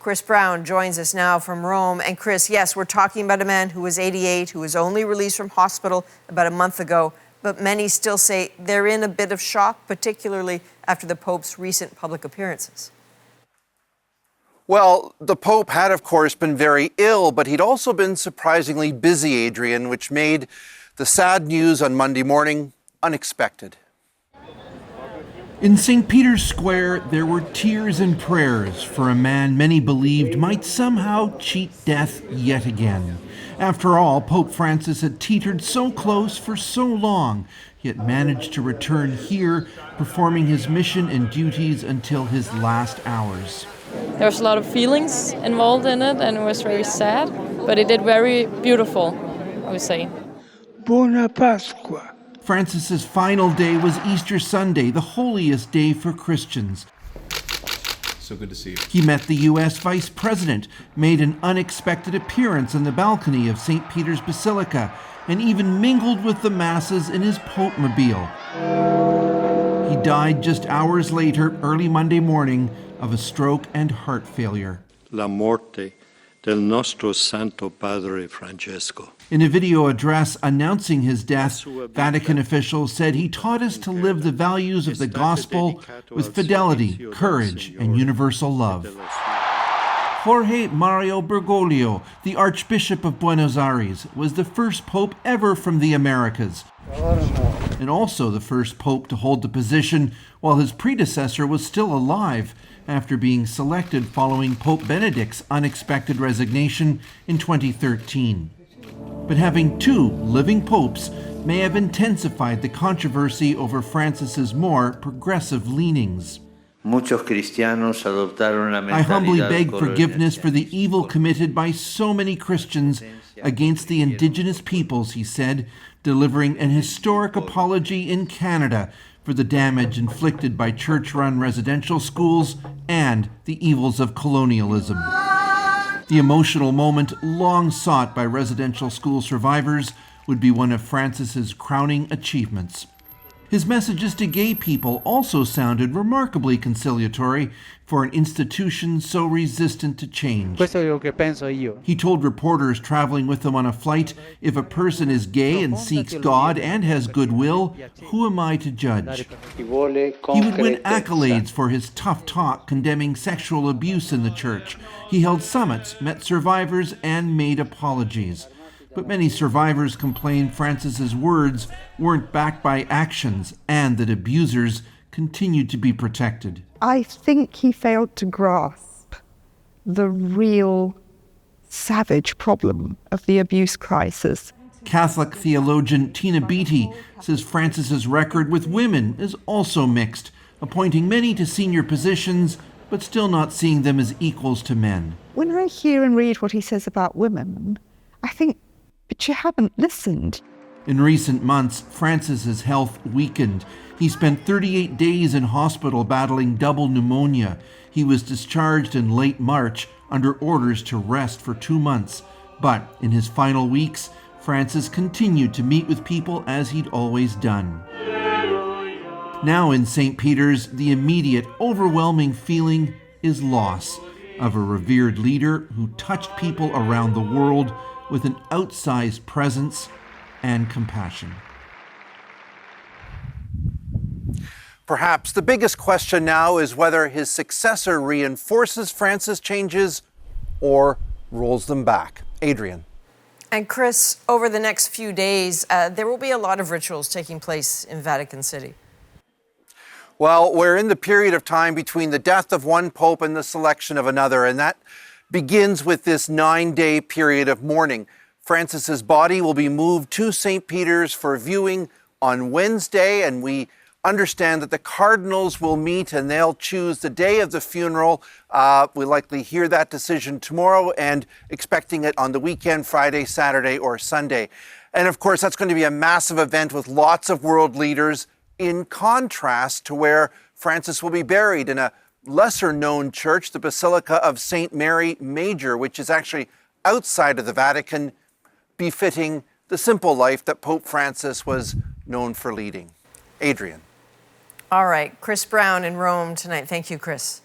Chris Brown joins us now from Rome. And Chris, yes, we're talking about a man who was 88, who was only released from hospital about a month ago, but many still say they're in a bit of shock, particularly after the Pope's recent public appearances. Well, the Pope had, of course, been very ill, but he'd also been surprisingly busy, Adrienne, which made the sad news on Monday morning unexpected. In St. Peter's Square, there were tears and prayers for a man many believed might somehow cheat death yet again. After all, Pope Francis had teetered so close for so long, yet managed to return here, performing his mission and duties until his last hours. There was a lot of feelings involved in it, and it was very sad, but it did very beautiful, I would say. Buona Pasqua. Francis's final day was Easter Sunday, the holiest day for Christians. So good to see you. He met the U.S. Vice President, made an unexpected appearance on the balcony of St. Peter's Basilica, and even mingled with the masses in his Pope-mobile. He died just hours later, early Monday morning, of a stroke and heart failure. La morte del nostro Santo Padre Francesco. In a video address announcing his death, Vatican officials said he taught us to live the values of the gospel with fidelity, courage, and universal love. Jorge Mario Bergoglio, the Archbishop of Buenos Aires, was the first pope ever from the Americas, and also the first pope to hold the position while his predecessor was still alive, after being selected following Pope Benedict's unexpected resignation in 2013. But having two living popes may have intensified the controversy over Francis's more progressive leanings. I humbly beg forgiveness for the evil committed by so many Christians against the indigenous peoples, he said, delivering an historic apology in Canada for the damage inflicted by church-run residential schools and the evils of colonialism. The emotional moment, long sought by residential school survivors, would be one of Francis's crowning achievements. His messages to gay people also sounded remarkably conciliatory for an institution so resistant to change. He told reporters traveling with him on a flight, if a person is gay and seeks God and has goodwill, who am I to judge? He would win accolades for his tough talk condemning sexual abuse in the church. He held summits, met survivors, and made apologies. But many survivors complained Francis's words weren't backed by actions and that abusers continued to be protected. I think he failed to grasp the real savage problem of the abuse crisis. Catholic theologian Tina Beattie says Francis's record with women is also mixed, appointing many to senior positions, but still not seeing them as equals to men. When I hear and read what he says about women, I think, but you haven't listened. In recent months, Francis's health weakened. He spent 38 days in hospital battling double pneumonia. He was discharged in late March under orders to rest for 2 months. But in his final weeks, Francis continued to meet with people as he'd always done. Now in St. Peter's, the immediate, overwhelming feeling is loss of a revered leader who touched people around the world with an outsized presence and compassion. Perhaps the biggest question now is whether his successor reinforces Francis' changes or rolls them back. Adrienne. And Chris, over the next few days, there will be a lot of rituals taking place in Vatican City. Well, we're in the period of time between the death of one pope and the selection of another, and that begins with this 9-day period of mourning. Francis's body will be moved to St. Peter's for viewing on Wednesday, and we understand that the cardinals will meet and they'll choose the day of the funeral. We'll likely hear that decision tomorrow and expecting it on the weekend, Friday, Saturday, or Sunday. And of course, that's going to be a massive event with lots of world leaders, in contrast to where Francis will be buried in a lesser-known church, the Basilica of St. Mary Major, which is actually outside of the Vatican, befitting the simple life that Pope Francis was known for leading. Adrienne. All right, Chris Brown in Rome tonight. Thank you, Chris.